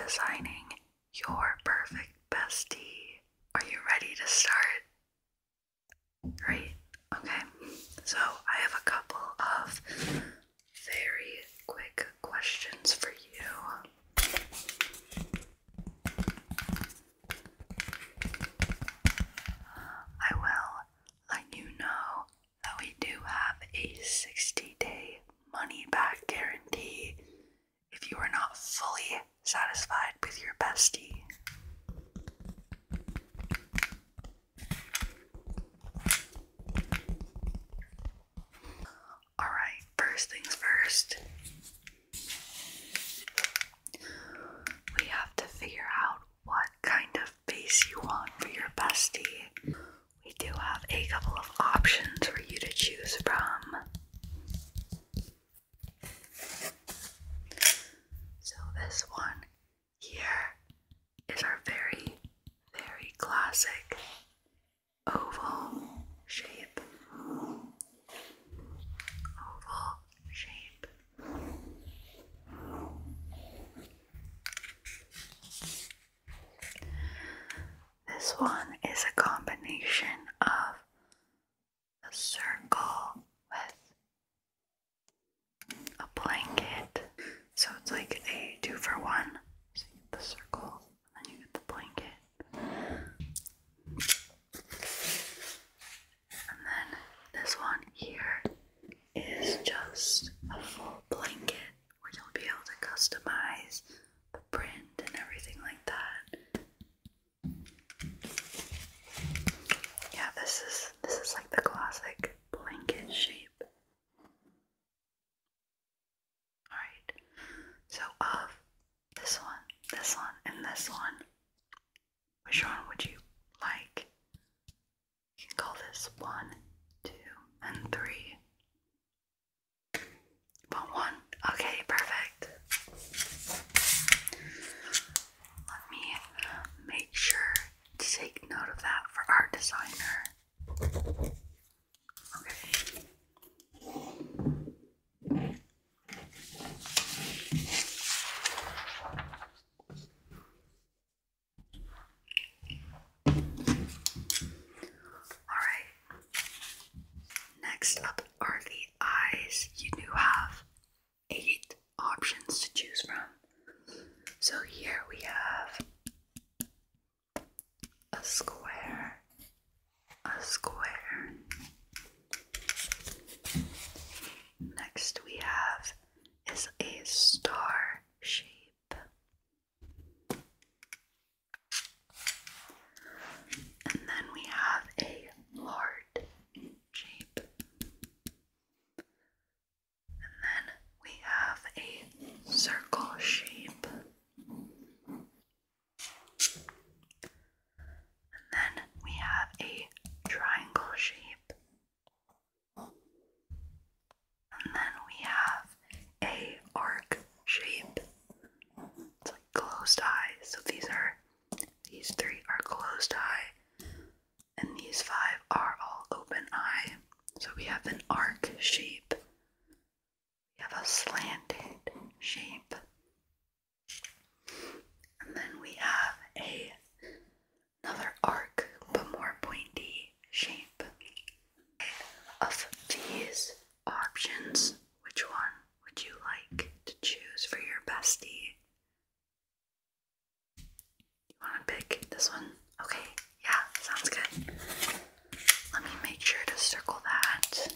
designing your perfect bestie. Are you ready to start? Great. Okay. So I have a couple of very quick questions for you. I will let you know that we do have a 60-day money-back guarantee if you are not fully satisfied with your bestie. Alright, first things first. We have to figure out what kind of face you want for your bestie. We do have a couple of options for you to choose from. So this one here is our very, very classic oval shape. Oval shape. This one is a combination of a circle with a blanket. So it's like a 2-for-1. So you get the circle and then you get the blanket. And then this one here is just a full blanket where you'll be able to customize the print and everything like that. Yeah, this is like the classic blanket shape. Alright, so of this one, and this one, which one would you like? You can call this 1, 2, and 3. Want 1? Okay, perfect. Let me make sure to take note of that for our designer. Okay. Alright. Next up are the eyes. You do have 8 options to choose from. So here we have a square, Next we have is a star shape. And then we have a heart shape. And then we have a circle shape. And then we have a triangle shape. And then we have a arc shape. It's like closed eyes. So these 3 are closed eye, and these 5 are all open eye. So we have an arc shape. We have a slanted shape. And then we have another arc, but more pointy shape. Of these options, which one would you like to choose for your bestie? You want to pick this one? Okay, yeah, sounds good. Let me make sure to circle that.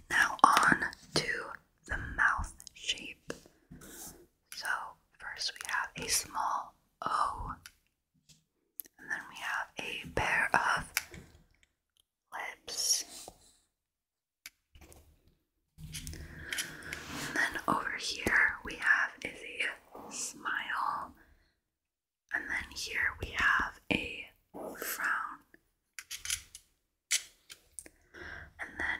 Now on to the mouth shape. So first we have a small O, and then we have a pair of lips. And then over here we have is a smile, and then here we have a frown. And then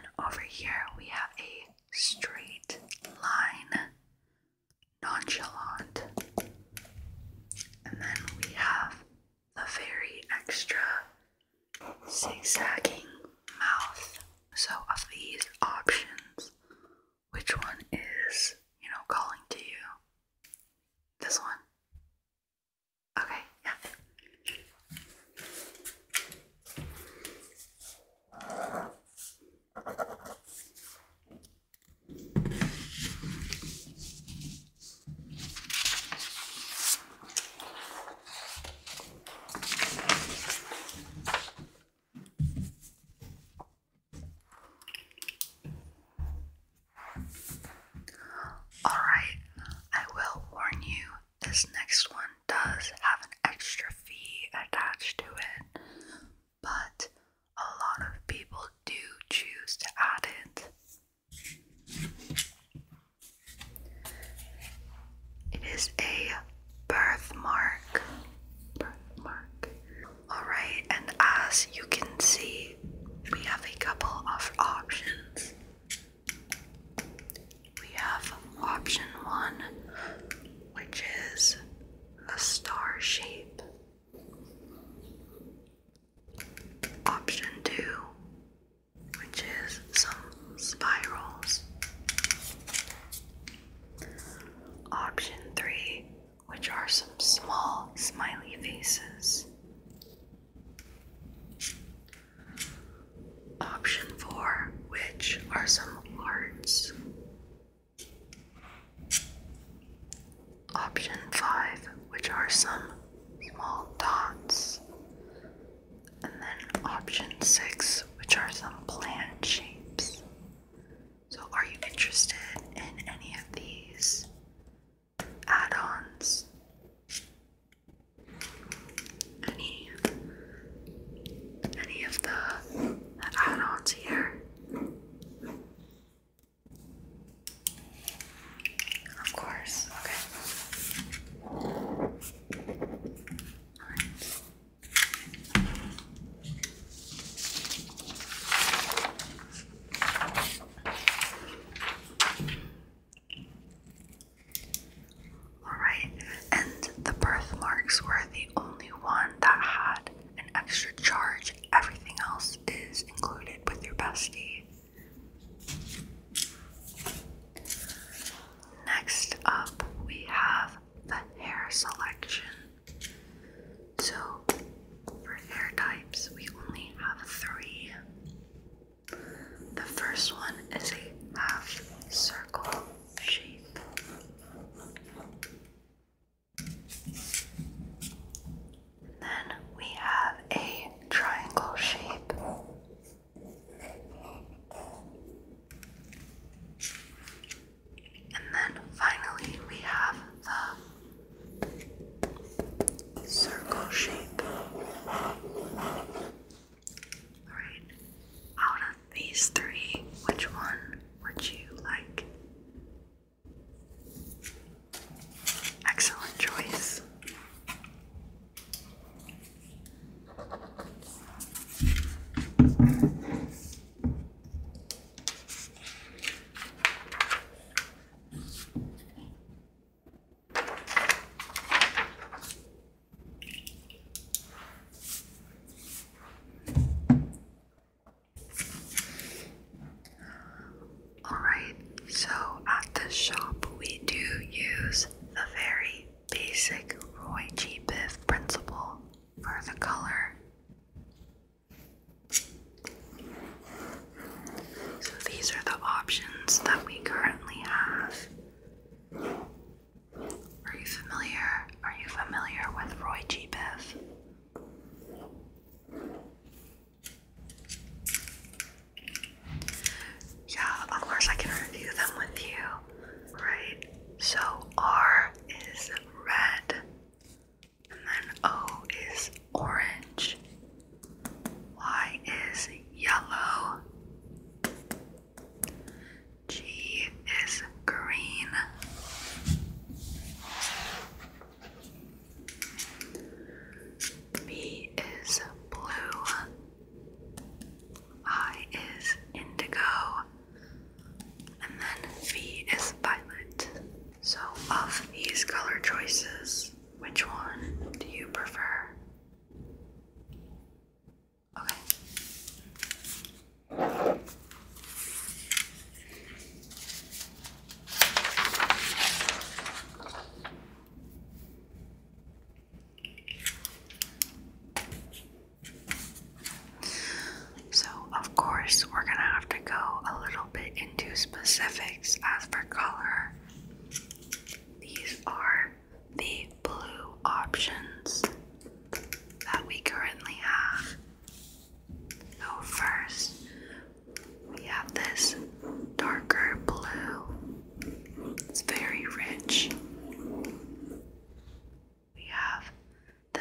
extra zigzagging mouth. So of these options, which one is, calling to you? This one? Okay, yeah. Alright, I will warn you, this next one does have an extra fee attached to it, but a lot of people do choose to add it. It is a birthmark. Alright, and as you can see, we have a couple of options. We have option 1, which is a star shape. Option 2, which is some spirals. Option 3, which are some small smiley faces. Option 4, which are some hearts. Option 5, which are some small dots. And then option 6, which are some plant shapes. So are you interested in any of these add-ons? Any of the add-ons here?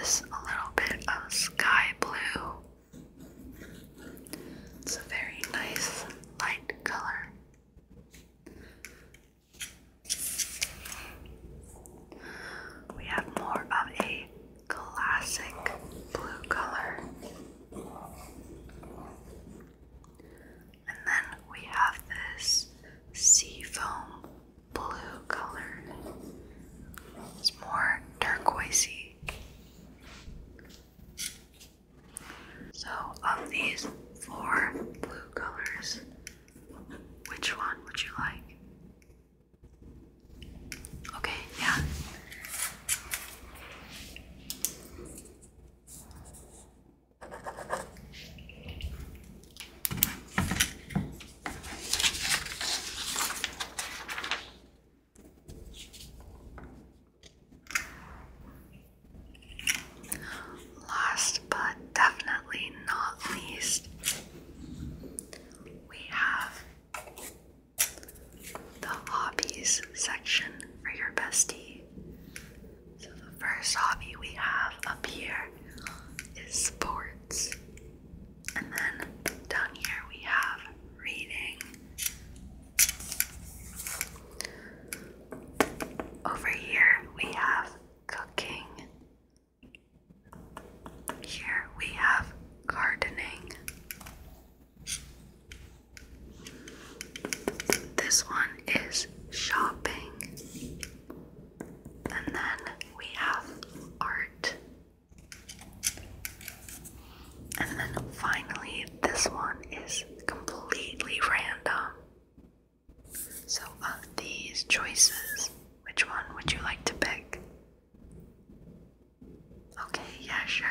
this a little bit of sky blue. It's a very nice light color. We have more of a classic blue color. And then we have this seafoam blue color. It's more turquoisey. So of these 4 blue colors, which one would you like? Okay, yeah. Last but definitely not least, we have the hobbies section for your bestie. So the first hobby we have up here is sports. And then down here we have reading. Over here we have cooking. Here we have gardening. This one is shopping. And then we have art. And then finally, this one is completely random. So of these choices, which one would you like to pick? Okay, yeah, sure.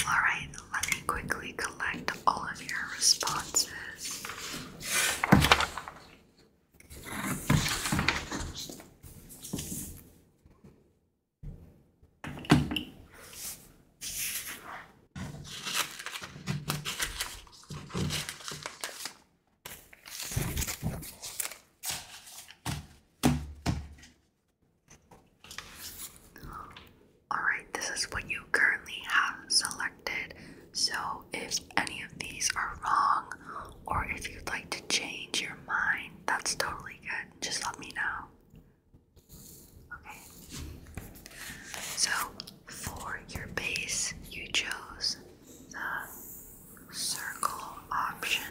Alright, let me quickly collect all of your responses. Alright, this is what you currently have selected. So if any of these are wrong, or if you'd like to change your mind, that's totally good. Just let me know. Okay. So for your base, you chose the circle option.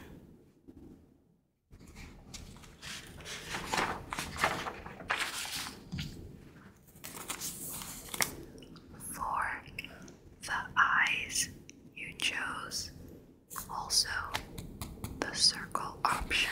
For the eyes, you chose also the circle option.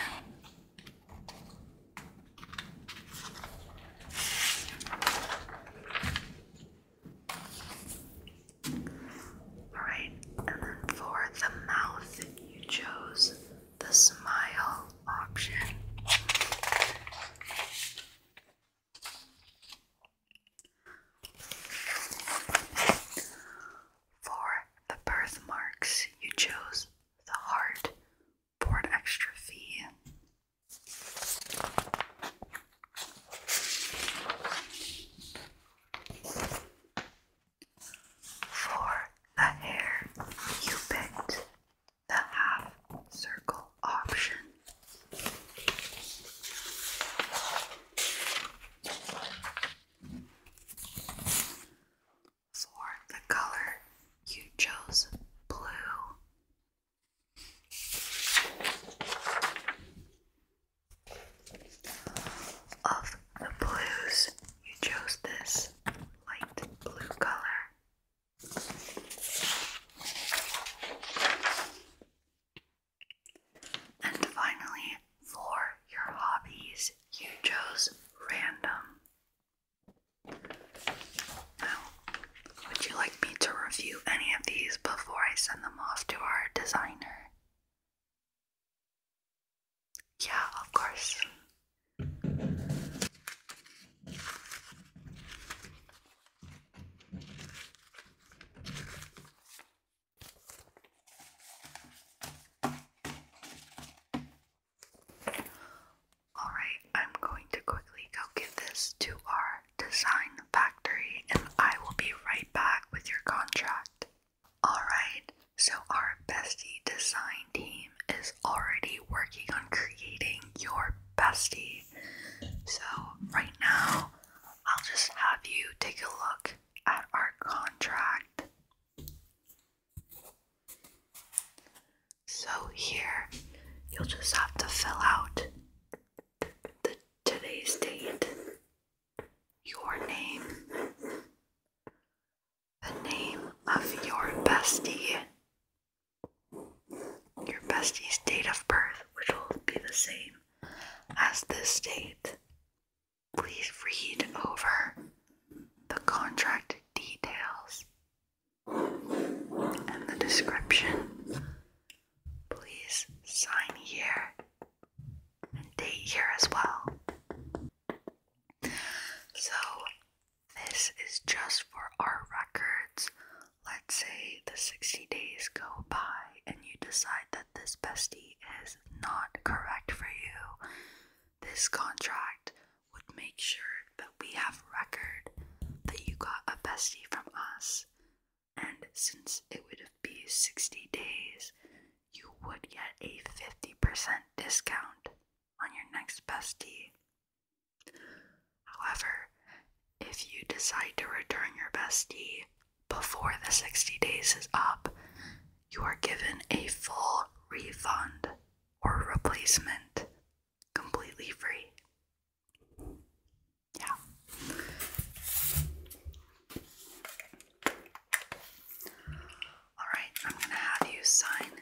look at our contract. So here, you'll just have to fill out today's date, your name, the name of your bestie's date of birth, which will be the same as this date. Please read over the contract details and the description. Please sign here and date here as well. So this is just for our records. Let's say the 60 days go by and you decide that this bestie is not correct for you. This contract would make sure that we have record that you got a bestie from us. And since it would be 60 days, you would get a 50% discount on your next bestie. However, if you decide to return your bestie before the 60 days is up, you are given a full refund or replacement, completely free. Yeah. Alright, I'm gonna have you sign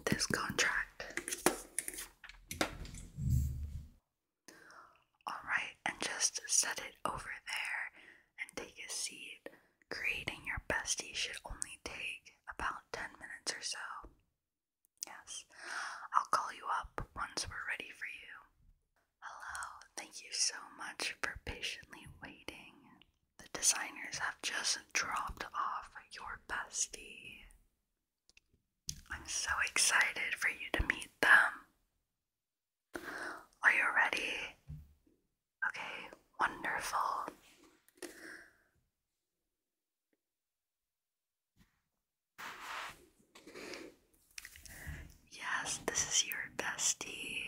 this contract. Alright, and just set it over there and take a seat. Creating your bestie should only take about 10 minutes or so. Yes, I'll call you up once we're ready for you. Hello, thank you so much for patiently waiting. The designers have just dropped off your bestie. I'm so excited for you to meet them. Are you ready? Okay, wonderful. Yes, this is your bestie.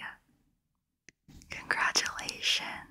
Congratulations.